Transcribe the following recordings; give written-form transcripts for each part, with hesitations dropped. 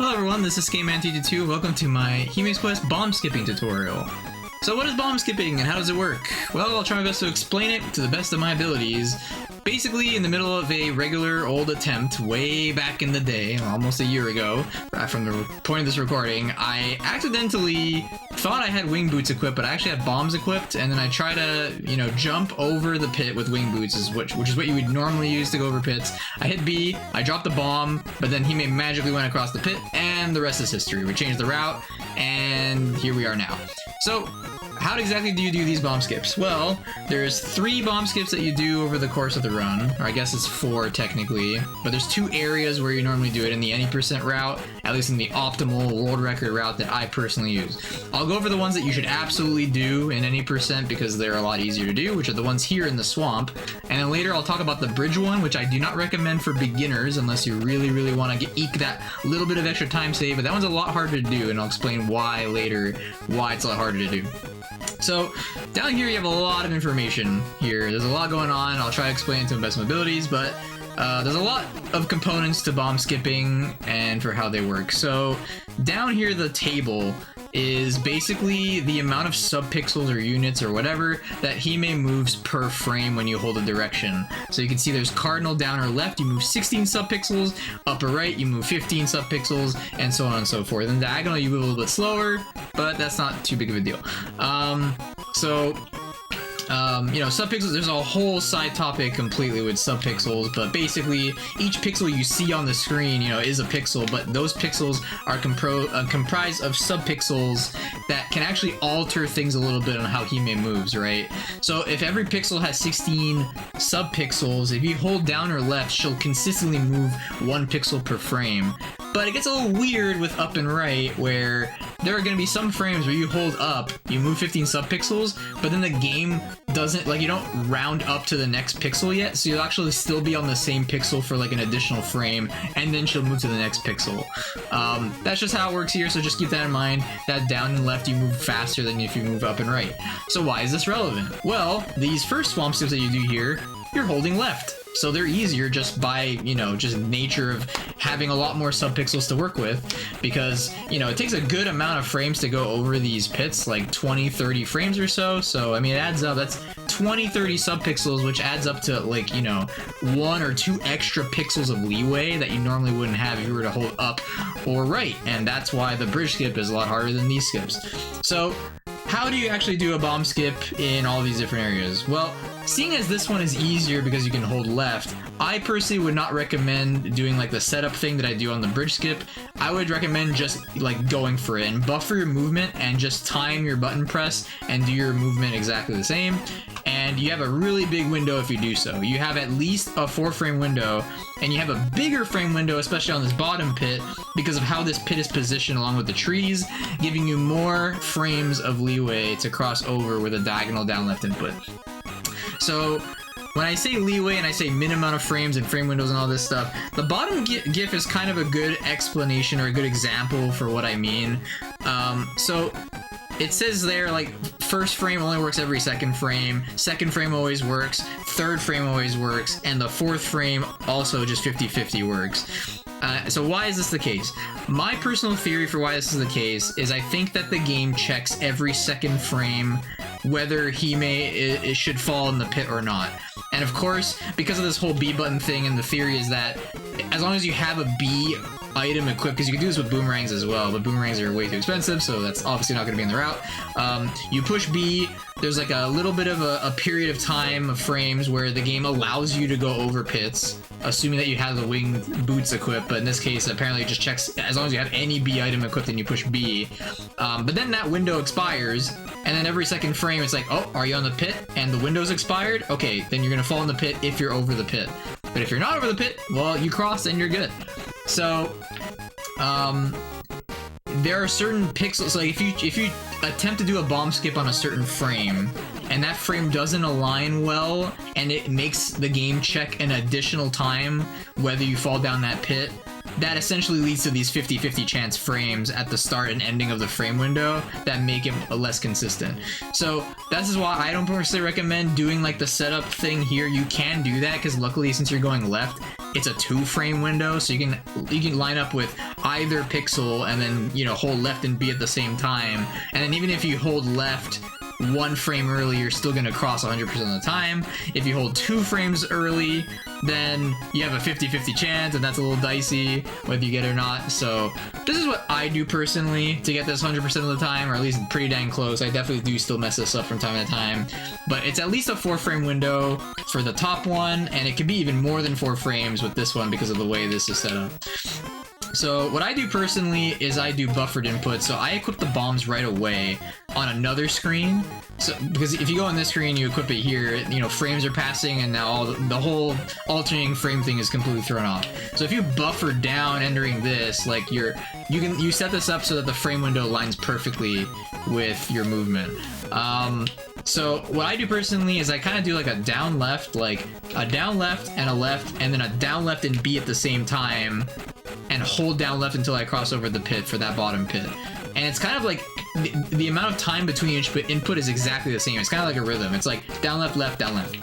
Hello everyone, this is SkateMan222. Welcome to my Hime's Quest bomb skipping tutorial. So what is bomb skipping and how does it work? Well, I'll try my best to explain it to the best of my abilities. Basically, in the middle of a regular old attempt way back in the day, almost a year ago, from the point of this recording, I accidentally thought I had wing boots equipped, but I actually had bombs equipped, and then I try to, jump over the pit with wing boots, which is what you would normally use to go over pits. I hit B, I dropped the bomb, but then Hime magically went across the pit, and the rest is history. We changed the route, and here we are now. So, how exactly do you do these bomb skips? Well, there's 3 bomb skips that you do over the course of the run, or I guess it's 4 technically, but there's 2 areas where you normally do it in the any percent route, at least in the optimal world record route that I personally use. I'll go over the ones that you should absolutely do in any percent because they're a lot easier to do, which are the ones here in the swamp, and then later I'll talk about the bridge one, which I do not recommend for beginners unless you really want to eke that little bit of extra time save, but that one's a lot harder to do, and I'll explain why later, why it's a lot harder to do. So, down here you have a lot of information here. There's a lot going on. I'll try to explain it to the best of my abilities, but there's a lot of components to bomb skipping and for how they work. So, down here the table is basically the amount of subpixels or units or whatever that Hime moves per frame when you hold a direction. So you can see there's cardinal down or left, you move 16 subpixels, up or right, you move 15 subpixels, and so on and so forth. And diagonal, you move a little bit slower, but that's not too big of a deal. Subpixels, there's a whole side topic completely with subpixels, but basically each pixel you see on the screen, is a pixel, but those pixels are comprised of subpixels that can actually alter things a little bit on how Hime moves, right? So if every pixel has 16 subpixels, if you hold down or left, she'll consistently move 1 pixel per frame. But it gets a little weird with up and right, where there are going to be some frames where you hold up, you move 15 subpixels, but then the game doesn't, you don't round up to the next pixel yet, so you'll actually still be on the same pixel for an additional frame, and then she'll move to the next pixel. That's just how it works here, so just keep that in mind, that down and left you move faster than if you move up and right. So why is this relevant? Well, these first swamp skips that you do here, you're holding left. So they're easier just by, just nature of having a lot more subpixels to work with, because, it takes a good amount of frames to go over these pits, like 20, 30 frames or so. So, I mean, it adds up. That's 20, 30 subpixels, which adds up to 1 or 2 extra pixels of leeway that you normally wouldn't have if you were to hold up or right. And that's why the bridge skip is a lot harder than these skips. So, how do you actually do a bomb skip in all these different areas? Well, seeing as this one is easier because you can hold left, I personally would not recommend doing the setup thing that I do on the bridge skip. I would recommend just going for it and buffer your movement and just time your button press and do your movement exactly the same. And you have a really big window if you do so. You have at least a 4-frame window, and you have a bigger frame window, especially on this bottom pit, because of how this pit is positioned along with the trees, giving you more frames of leeway to cross over with a diagonal down left input. So when I say leeway and I say minimum amount of frames and frame windows and all this stuff, the bottom GIF is kind of a good explanation or a good example for what I mean. So it says there, first frame only works every second frame always works, third frame always works, and the 4th frame also just 50-50 works. So why is this the case? My personal theory for why this is the case is I think that the game checks every second frame whether Hime should fall in the pit or not. And of course, because of this whole B button thing, and the theory is that as long as you have a B item equipped, because you can do this with boomerangs as well, but boomerangs are way too expensive, so that's obviously not going to be in the route. You push B, there's a little bit of a period of time of frames where the game allows you to go over pits, assuming that you have the wing boots equipped, but in this case apparently it just checks as long as you have any B item equipped and you push B. But then that window expires, and then every second frame it's oh, are you on the pit? And the window's expired? Okay, then you're going to fall in the pit if you're over the pit. But if you're not over the pit, well, you cross and you're good. So, there are certain pixels, if you attempt to do a bomb skip on a certain frame, and that frame doesn't align well, and it makes the game check an additional time whether you fall down that pit, that essentially leads to these 50-50 chance frames at the start and ending of the frame window that make it less consistent. So this is why I don't personally recommend doing the setup thing here. You can do that because luckily since you're going left, it's a 2-frame window, so you can line up with either pixel and then, you know, hold left and B at the same time. And then even if you hold left 1 frame early, you're still going to cross 100% of the time. If you hold 2 frames early, then you have a 50-50 chance, and that's a little dicey whether you get it or not. So this is what I do personally to get this 100% of the time, or at least pretty dang close. I definitely do still mess this up from time to time, but it's at least a 4-frame window for the top one, and it could be even more than 4 frames with this one because of the way this is set up. So what I do personally is I do buffered input, so I equip the bombs right away on another screen. So because if you go on this screen, you equip it here, you know, frames are passing, and now the whole alternating frame thing is completely thrown off. So if you buffer down entering this, like you set this up so that the frame window lines perfectly with your movement. So what I do personally is I kind of do like a down left, and a left, and then a down left and B at the same time, and hold down left until I cross over the pit for that bottom pit. And it's kind of like the amount of time between each input is exactly the same. It's kind of like a rhythm. It's like down left, left, down left,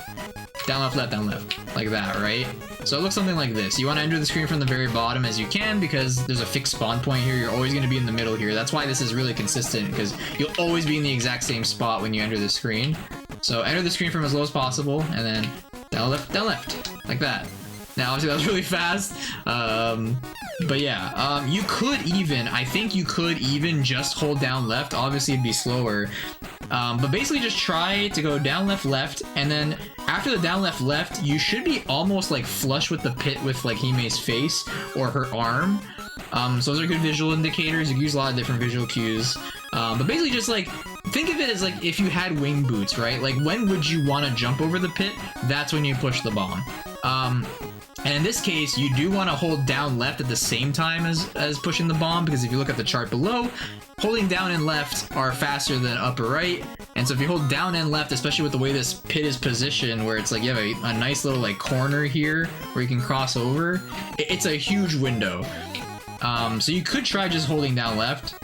down left, left, down left, like that, right? So it looks something like this. You want to enter the screen from the very bottom as you can, because there's a fixed spawn point here. You're always going to be in the middle here. That's why this is really consistent, because you'll always be in the exact same spot when you enter the screen. So enter the screen from as low as possible, and then down left, like that. Now, obviously, that was really fast, but yeah, you could even, I think you could even just hold down left. Obviously, it'd be slower, but basically just try to go down left, left, and then after the down left, left, you should be almost like flush with the pit with like Hime's face or her arm. So those are good visual indicators. You can use a lot of different visual cues, but basically just like, think of it as like if you had wing boots, right? Like when would you want to jump over the pit? That's when you push the bomb. And in this case, you do want to hold down left at the same time as pushing the bomb, because if you look at the chart below, holding down and left are faster than up or right. And so if you hold down and left, especially with the way this pit is positioned, where it's like you have a nice little like corner here where you can cross over, it's a huge window. So you could try just holding down left.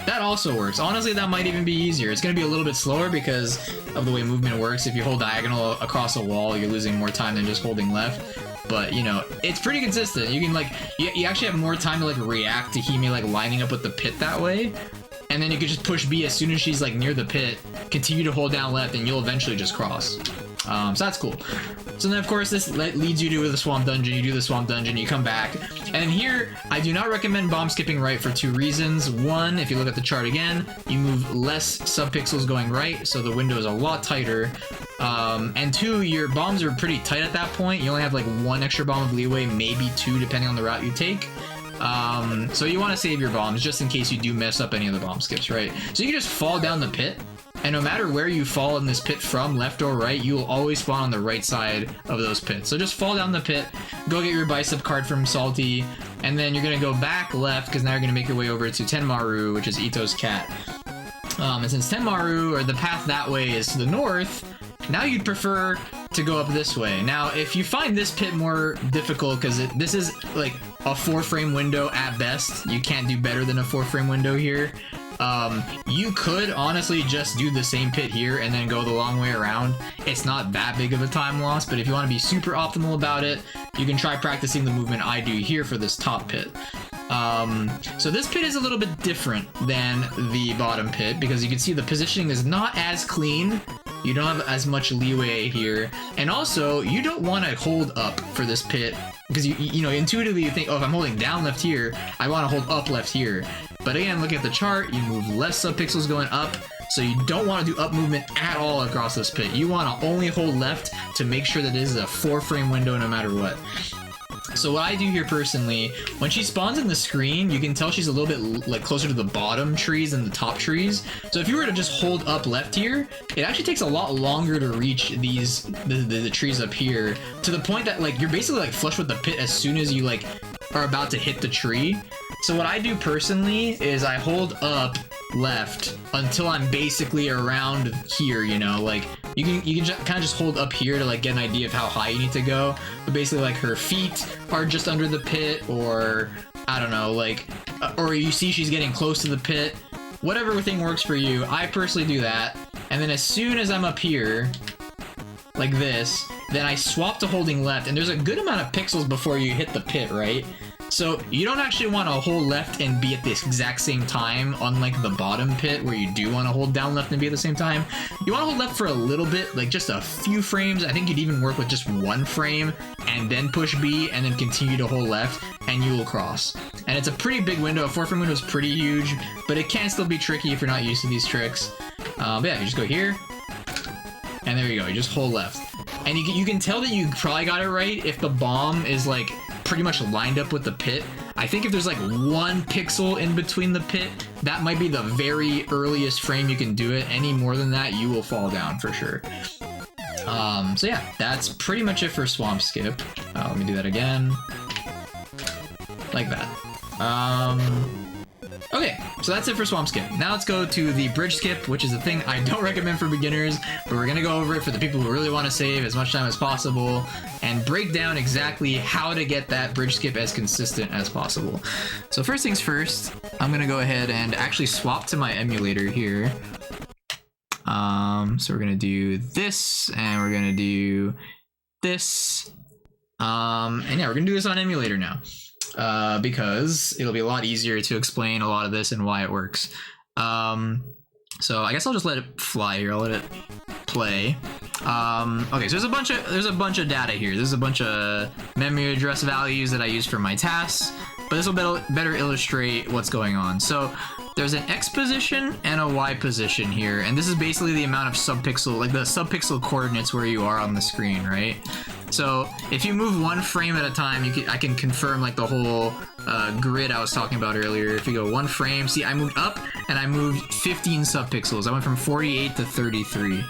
That also works. Honestly, that might even be easier. It's going to be a little bit slower because of the way movement works. If you hold diagonal across a wall, you're losing more time than just holding left. But, you know, it's pretty consistent. You can, like, you actually have more time to, like, react to Hime, like, lining up with the pit that way. And then you could just push B as soon as she's, like, near the pit, continue to hold down left, and you'll eventually just cross. So that's cool. So then, of course, this leads you to the swamp dungeon. You do the swamp dungeon, you come back. And here, I do not recommend bomb skipping right for 2 reasons. One, if you look at the chart again, you move less subpixels going right, so the window is a lot tighter. And 2, your bombs are pretty tight at that point. You only have like 1 extra bomb of leeway, maybe 2, depending on the route you take. So you want to save your bombs just in case you do mess up any of the bomb skips, right? So you can just fall down the pit, and no matter where you fall in this pit from, left or right, you will always spawn on the right side of those pits. So just fall down the pit, go get your bicep card from Salty, and then you're going to go back left, because now you're going to make your way over to Tenmaru, which is Ito's cat. And since Tenmaru, or the path that way, is to the north, now you'd prefer to go up this way. Now, if you find this pit more difficult, because this is like a 4-frame window at best, you can't do better than a 4-frame window here. You could honestly just do the same pit here and then go the long way around. It's not that big of a time loss, but if you want to be super optimal about it, you can try practicing the movement I do here for this top pit. So this pit is a little bit different than the bottom pit, because you can see the positioning is not as clean. You don't have as much leeway here, and also you don't want to hold up for this pit, because you know, intuitively you think, oh, if I'm holding down left here, I want to hold up left here. But again, look at the chart, you move less subpixels going up, so you don't want to do up movement at all across this pit. You want to only hold left to make sure that this is a 4-frame window no matter what. So what I do here personally, when she spawns in the screen, you can tell she's a little bit like closer to the bottom trees than the top trees. So if you were to just hold up left here, it actually takes a lot longer to reach the trees up here, to the point that like you're basically like flush with the pit as soon as you like are about to hit the tree. So what I do personally is I hold up left until I'm basically around here, you know, like you can kind of just hold up here to like get an idea of how high you need to go. But basically like her feet are just under the pit, or I don't know, like, or you see she's getting close to the pit. Whatever thing works for you. I personally do that. And then as soon as I'm up here, like this, then I swap to holding left, and there's a good amount of pixels before you hit the pit, right? So you don't actually want to hold left and be at the exact same time, unlike the bottom pit where you do want to hold down left and be at the same time. You want to hold left for a little bit, like just a few frames. I think you'd even work with just one frame and then push B and then continue to hold left and you will cross. And it's a pretty big window. A 4-frame window is pretty huge, but it can still be tricky if you're not used to these tricks. But yeah, you just go here and there you go. You just hold left. And you can tell that you probably got it right if the bomb is like pretty much lined up with the pit. I think if there's like 1 pixel in between the pit, that might be the very earliest frame you can do it. Any more than that, you will fall down for sure. So yeah, that's pretty much it for Swamp Skip. Let me do that again. Like that. Okay, so that's it for Swamp Skip. Now let's go to the Bridge Skip, which is a thing I don't recommend for beginners, but we're gonna go over it for the people who really want to save as much time as possible and break down exactly how to get that Bridge Skip as consistent as possible. So first things first, I'm gonna go ahead and actually swap to my emulator here. So we're gonna do this, and we're gonna do this, and yeah, we're gonna do this on emulator now. Because it'll be a lot easier to explain a lot of this and why it works. So I guess I'll just let it fly here. I'll let it play. Okay, so there's a bunch of data here. There's a bunch of memory address values that I use for my tasks, but this will better illustrate what's going on. So there's an X position and a Y position here, and this is basically the amount of subpixel, like the subpixel coordinates where you are on the screen, right? So if you move 1 frame at a time, I can confirm like the whole grid I was talking about earlier. If you go 1 frame, see I moved up and I moved 15 subpixels. I went from 48 to 33.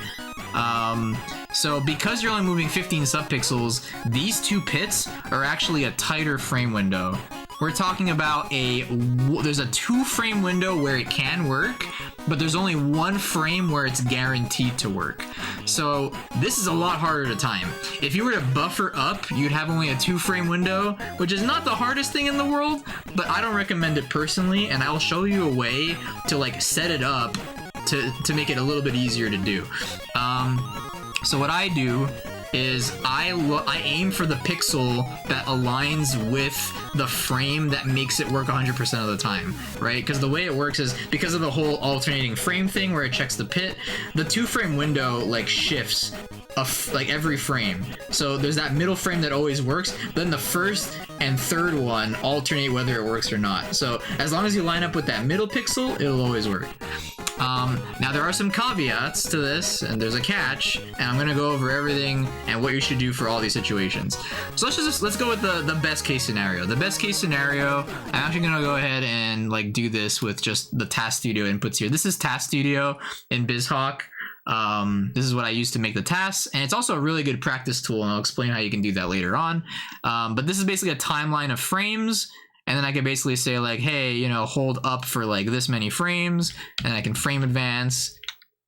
So because you're only moving 15 subpixels, these 2 pits are actually a tighter frame window. We're talking about there's a 2-frame window where it can work, but there's only 1 frame where it's guaranteed to work. So this is a lot harder to time. If you were to buffer up, you'd have only a 2-frame window, which is not the hardest thing in the world, but I don't recommend it personally, and I'll show you a way to like set it up to make it a little bit easier to do. So what I do is I aim for the pixel that aligns with the frame that makes it work 100% of the time, right? Because the way it works is because of the whole alternating frame thing where it checks the pit, the 2-frame window like shifts like every frame. So there's that middle frame that always works, then the first and third one alternate whether it works or not. So as long as you line up with that middle pixel, it'll always work. Now there are some caveats to this, and there's a catch, and I'm gonna go over everything and what you should do for all these situations. So let's go with the best case scenario. The best case scenario, I'm actually gonna go ahead and like do this with just the Task Studio inputs here. This is Task Studio in BizHawk. This is what I use to make the tasks, and it's also a really good practice tool, and I'll explain how you can do that later on. But this is basically a timeline of frames, and then I can basically say like, hey, you know, hold up for like this many frames, and I can frame advance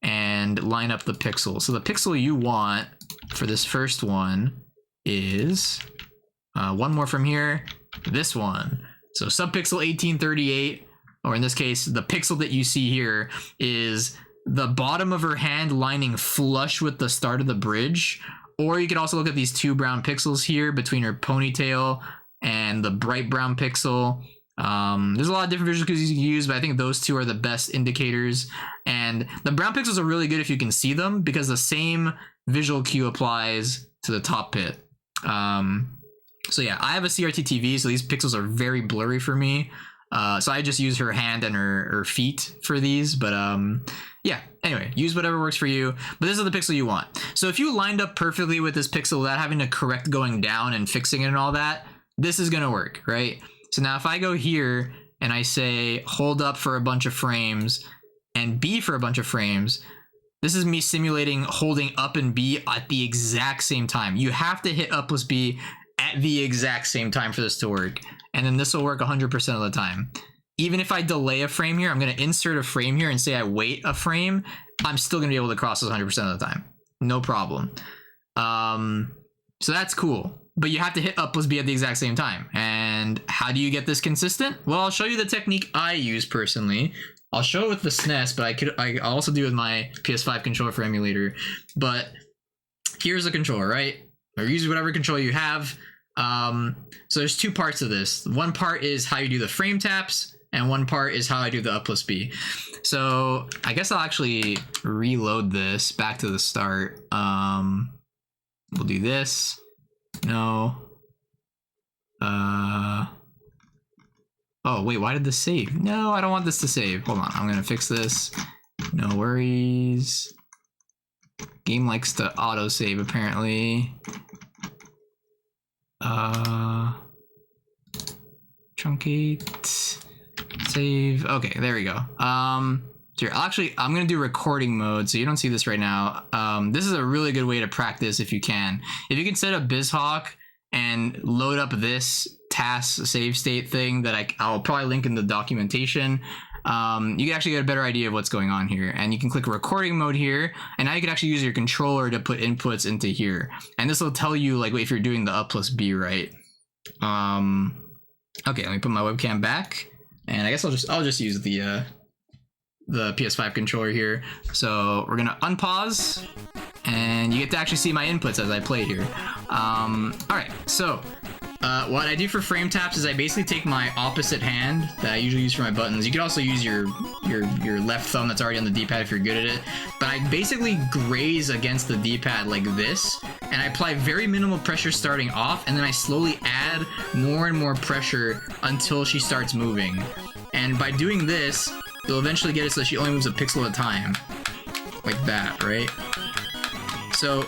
and line up the pixel. So the pixel you want for this first one is 1 more from here, this one. So subpixel 1838, or in this case, the pixel that you see here is the bottom of her hand lining flush with the start of the bridge. Or you could also look at these 2 brown pixels here between her ponytail and the bright brown pixel. There's a lot of different visual cues you can use, but I think those 2 are the best indicators. And the brown pixels are really good if you can see them, because the same visual cue applies to the top pit. So yeah, I have a CRT TV, so these pixels are very blurry for me. So I just use her hand and her feet for these, but yeah, anyway, use whatever works for you, but this is the pixel you want. So if you lined up perfectly with this pixel without having to correct going down and fixing it and all that, this is gonna work, right? So now if I go here and I say hold up for a bunch of frames and B for a bunch of frames, this is me simulating holding up and B at the exact same time. You have to hit up plus B at the exact same time for this to work. And then this will work 100% of the time. Even if I delay a frame here, I'm going to insert a frame here and say I wait a frame, I'm still going to be able to cross this 100% of the time. No problem. So that's cool. But you have to hit up plus B at the exact same time. And how do you get this consistent? Well, I'll show you the technique I use personally. I'll show it with the SNES, but I'll also do it with my PS5 controller for emulator. But here's a controller, right? Or use whatever controller you have. So there's two parts of this. One part is how you do the frame taps, and one part is how I do the up plus B. So I guess I'll actually reload this back to the start. We'll do this. No. Oh, wait, why did this save? No, I don't want this to save. Hold on, I'm gonna fix this. No worries. Game likes to auto-save, apparently. Truncate. Save. Okay, there we go. Here, I'm gonna do recording mode, so you don't see this right now. This is a really good way to practice if you can. If you can set up BizHawk and load up this task save state thing that I'll probably link in the documentation, you can actually get a better idea of what's going on here. And you can click recording mode here, and now you can actually use your controller to put inputs into here. And this will tell you like if you're doing the up plus B right. Okay, let me put my webcam back, and I guess I'll just use the PS5 controller here. So we're gonna unpause, and you get to actually see my inputs as I play here. All right, so what I do for frame taps is I basically take my opposite hand that I usually use for my buttons. You could also use your left thumb that's already on the D-pad if you're good at it. But I basically graze against the D-pad like this, and I apply very minimal pressure starting off, and then I slowly add more and more pressure until she starts moving. And by doing this, it'll eventually get it so that she only moves a pixel at a time. Like that, right? So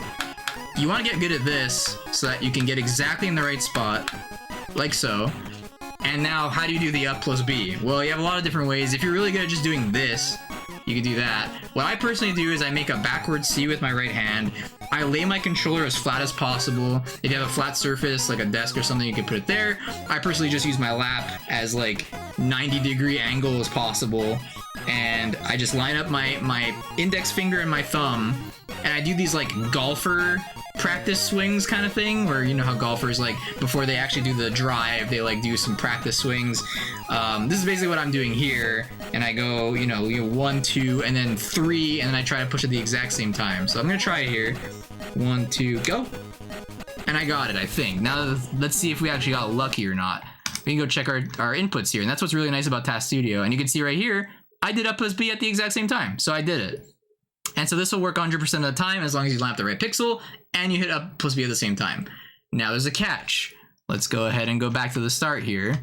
you want to get good at this so that you can get exactly in the right spot, like so. And now, how do you do the up plus B? Well, you have a lot of different ways. If you're really good at just doing this, you can do that. What I personally do is I make a backward C with my right hand. I lay my controller as flat as possible. If you have a flat surface, like a desk or something, you can put it there. I personally just use my lap as like 90-degree angle as possible. And I just line up my index finger and my thumb, and I do these like golfer practice swings kind of thing, where you know how golfers, like, before they actually do the drive, they like do some practice swings. This is basically what I'm doing here, and I go, you know, 1, 2, and then 3, and then I try to push at the exact same time. So I'm gonna try it here. 1, 2, go. And I got it, I think. Now let's see if we actually got lucky or not. We can go check our inputs here, and that's what's really nice about Task Studio. And you can see right here, I did up plus B at the exact same time, so I did it. And so this will work 100% of the time as long as you line up the right pixel and you hit up plus B at the same time. Now there's a catch. Let's go ahead and go back to the start here.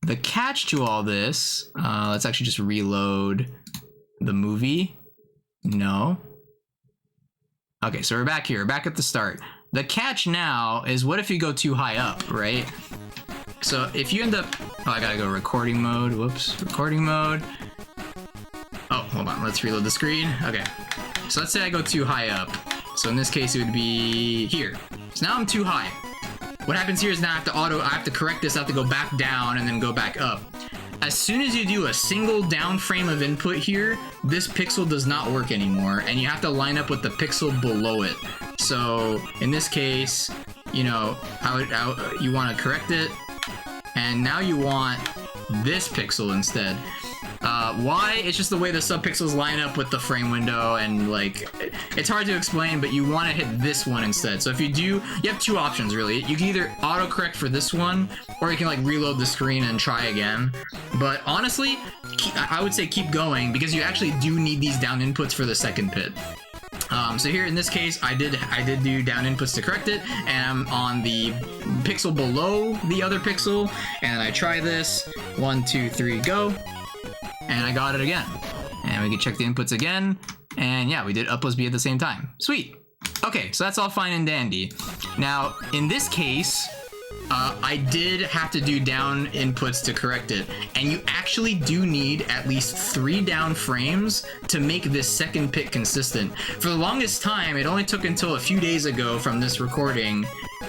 The catch to all this, let's actually just reload the movie. No. Okay, so we're back here, back at the start. The catch now is, what if you go too high up, right? So if you end up, oh, I gotta go recording mode, whoops, recording mode. Oh, hold on, let's reload the screen. Okay, so let's say I go too high up. So in this case, it would be here. So now I'm too high. What happens here is now I have to correct this, I have to go back down and then go back up. As soon as you do a single down frame of input here, this pixel does not work anymore, and you have to line up with the pixel below it. So in this case, you know, you want to correct it, and now you want this pixel instead. Why? It's just the way the subpixels line up with the frame window, and like, it's hard to explain, but you want to hit this one instead. So if you do, you have two options really. You can either autocorrect for this one, or you can like reload the screen and try again. But honestly, I would say keep going, because you actually do need these down inputs for the second pit. So here in this case, I did do down inputs to correct it, and I'm on the pixel below the other pixel, and I try this. 1, 2, 3, go. And I got it again. And we can check the inputs again. And yeah, we did up plus B at the same time. Sweet. Okay, so that's all fine and dandy. Now, in this case, I did have to do down inputs to correct it. And you actually do need at least 3 down frames to make this second pit consistent. For the longest time, it only took until a few days ago from this recording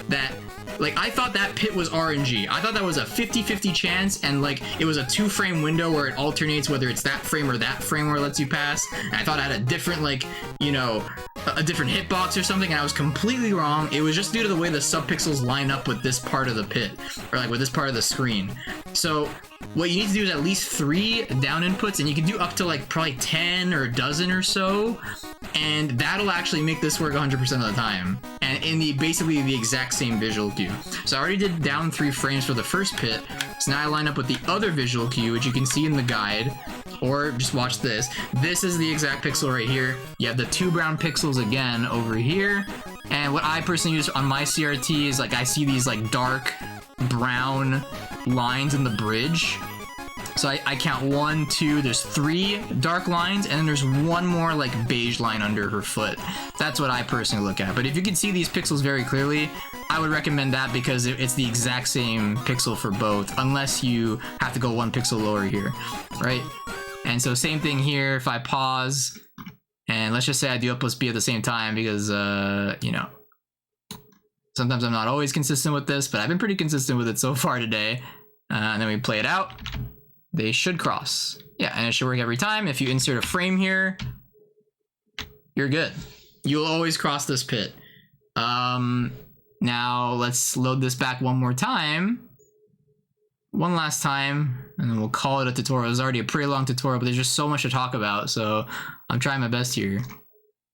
that, like, I thought that pit was RNG. I thought that was a 50-50 chance, and like, it was a 2-frame window where it alternates whether it's that frame or that frame where it lets you pass. And I thought I had a different, like, you know, a different hitbox or something, and I was completely wrong. It was just due to the way the subpixels line up with this part of the pit, or like with this part of the screen. So what you need to do is at least 3 down inputs, and you can do up to like probably 10 or a dozen or so. and that'll actually make this work 100% of the time, and in the basically the exact same visual cue. So I already did down 3 frames for the first pit, so now I line up with the other visual cue, which you can see in the guide, or just watch this. This is the exact pixel right here. You have the 2 brown pixels again over here, and what I personally use on my CRT is like I see these like dark brown lines in the bridge. So I count 1, 2, there's 3 dark lines, and then there's 1 more like beige line under her foot. That's what I personally look at. But if you can see these pixels very clearly, I would recommend that because it's the exact same pixel for both, unless you have to go 1 pixel lower here, right? And so same thing here, if I pause, and let's just say I do up plus B at the same time because, you know, sometimes I'm not always consistent with this, but I've been pretty consistent with it so far today. And then we play it out. They should cross. Yeah, and it should work every time. If you insert a frame here, you're good. You'll always cross this pit. Now let's load this back one more time. One last time, and then we'll call it a tutorial. It's already a pretty long tutorial, but there's just so much to talk about, so I'm trying my best here.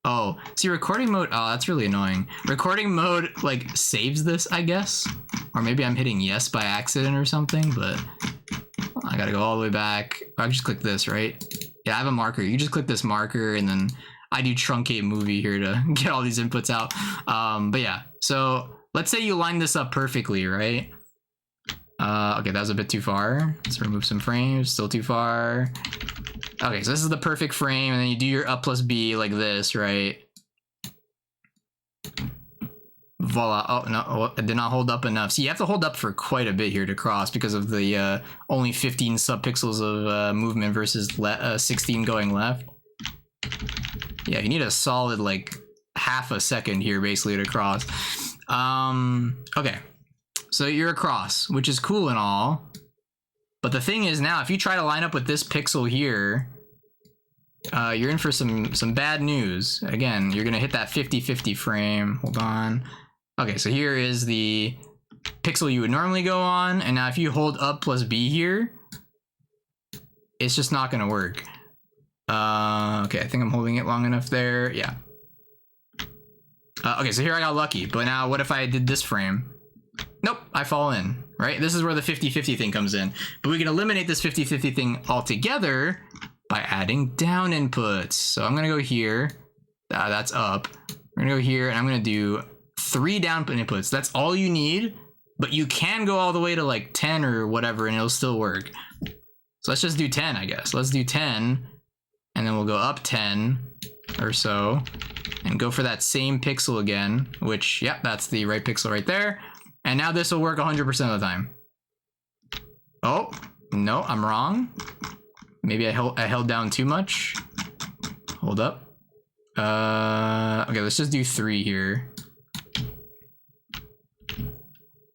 Oh, see, recording mode, oh, that's really annoying. Recording mode, like, saves this, I guess? Or maybe I'm hitting yes by accident or something, but I gotta go all the way back. I just click this, right? Yeah, I have a marker. You just click this marker, and then I do truncate movie here to get all these inputs out. But yeah, so let's say you line this up perfectly, right? Okay, that was a bit too far. Let's remove some frames, still too far. Okay, so this is the perfect frame, and then you do your up plus B like this, right? Voila. Oh, no, it did not hold up enough. So you have to hold up for quite a bit here to cross because of the only 15 subpixels of movement versus 16 going left. Yeah, you need a solid, like, half a second here, basically, to cross. Okay. So you're across, which is cool and all. But the thing is now, if you try to line up with this pixel here, you're in for some bad news. Again, you're going to hit that 50-50 frame. Hold on. Okay, so here is the pixel you would normally go on. And now if you hold up plus B here, it's just not going to work. Okay, I think I'm holding it long enough there. Yeah. Okay, so here I got lucky. But now what if I did this frame? Nope, I fall in, right? This is where the 50-50 thing comes in. But we can eliminate this 50-50 thing altogether by adding down inputs. So I'm going to go here. That's up. We're going to go here, and I'm going to do 3 down inputs. That's all you need, but you can go all the way to like 10 or whatever, and it'll still work. So let's just do 10, I guess. Let's do 10, and then we'll go up 10 or so, and go for that same pixel again, which, yep, that's the right pixel right there. And now this will work 100% of the time. Oh, no, I'm wrong. Maybe I held down too much. Hold up. Okay, let's just do 3 here.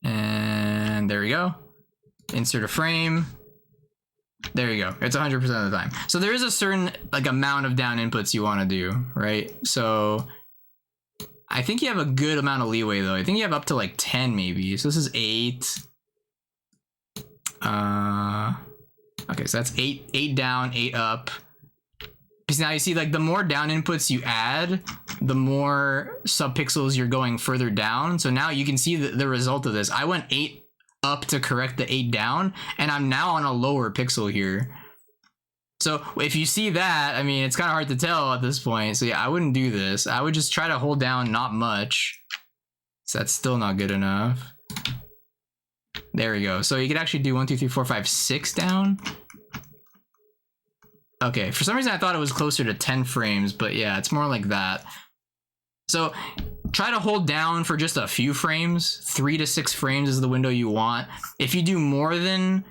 And there we go. Insert a frame. There you go. It's 100% of the time. So there is a certain like amount of down inputs you want to do, right? So I think you have a good amount of leeway though. I think you have up to like 10 maybe. So this is 8. Okay, so that's 8 down, 8 up. Because now you see like the more down inputs you add, the more subpixels you're going further down. So now you can see the result of this. I went 8 up to correct the 8 down, and I'm now on a lower pixel here. So if you see that, I mean, it's kind of hard to tell at this point. So yeah, I wouldn't do this. I would just try to hold down not much. So that's still not good enough. There we go. So you could actually do 1, 2, 3, 4, 5, 6 down. Okay, for some reason I thought it was closer to 10 frames, but yeah, it's more like that. So try to hold down for just a few frames. 3 to 6 frames is the window you want. If you do more than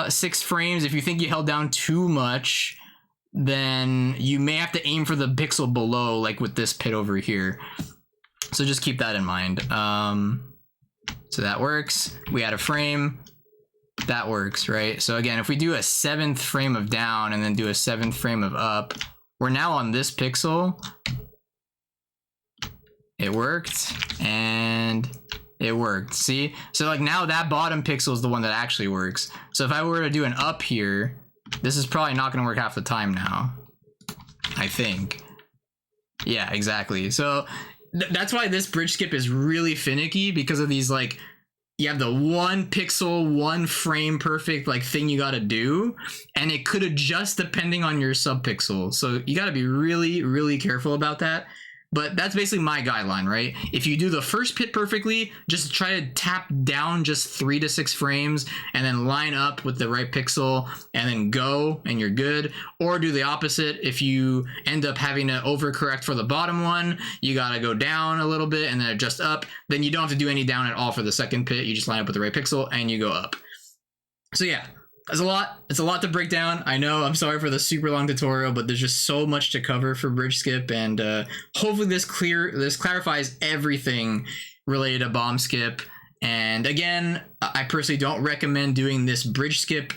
6 frames, if you think you held down too much, then you may have to aim for the pixel below, like with this pit over here. So just keep that in mind. So that works. We add a frame. That works, right? So again, if we do a 7th frame of down and then do a 7th frame of up, we're now on this pixel. It worked, and it worked. See? So like now that bottom pixel is the one that actually works. So if I were to do an up here, this is probably not going to work half the time now, I think. Yeah, exactly. So that's why this bridge skip is really finicky, because of these, like, you have the 1 pixel, 1 frame perfect like thing you got to do, and it could adjust depending on your subpixel. So you got to be really, really careful about that. But that's basically my guideline, right? If you do the first pit perfectly, just try to tap down just 3 to 6 frames and then line up with the right pixel and then go, and you're good. Or do the opposite. If you end up having to overcorrect for the bottom one, you gotta go down a little bit and then adjust up. Then you don't have to do any down at all for the second pit. You just line up with the right pixel and you go up. So yeah, it's a lot to break down. I know, I'm sorry for the super long tutorial, but there's just so much to cover for bridge skip, and hopefully this clarifies everything related to bomb skip. And again, I personally don't recommend doing this bridge skip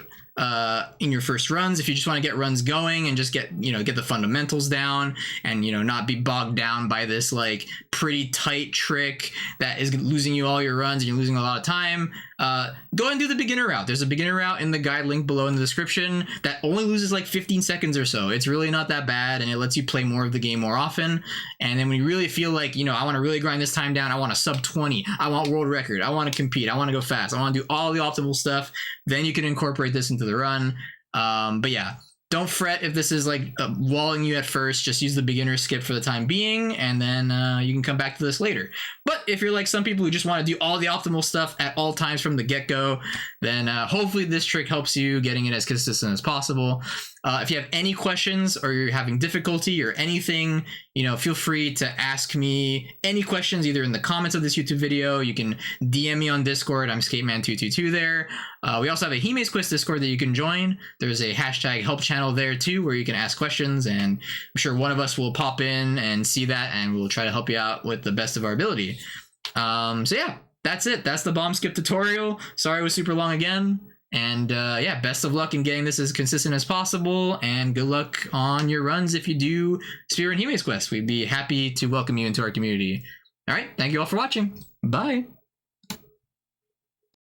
in your first runs. If you just want to get runs going and just get the fundamentals down, and not be bogged down by this like pretty tight trick that is losing you all your runs and you're losing a lot of time, go and do the beginner route. There's a beginner route in the guide link below in the description that only loses like 15 seconds or so. It's really not that bad, and it lets you play more of the game more often. And then when you really feel like, I want to really grind this time down, I want a sub 20, I want world record, I want to compete, I want to go fast, I want to do all the optimal stuff, then you can incorporate this into the run. But yeah, don't fret if this is like walling you at first. Just use the beginner skip for the time being, and then you can come back to this later. But if you're like some people who just want to do all the optimal stuff at all times from the get-go, then hopefully this trick helps you getting it as consistent as possible. If you have any questions, or you're having difficulty or anything, feel free to ask me any questions either in the comments of this YouTube video. You can DM me on Discord. I'm Skateman222 there. We also have a Hime's Quest Discord that you can join. There's a hashtag help channel there too, where you can ask questions, and I'm sure one of us will pop in and see that, and we'll try to help you out with the best of our ability. So yeah, that's it. That's the bomb skip tutorial. Sorry it was super long again. And yeah, best of luck in getting this as consistent as possible, and good luck on your runs if you do Speedrun Hime's Quest. We'd be happy to welcome you into our community. All right, thank you all for watching. Bye.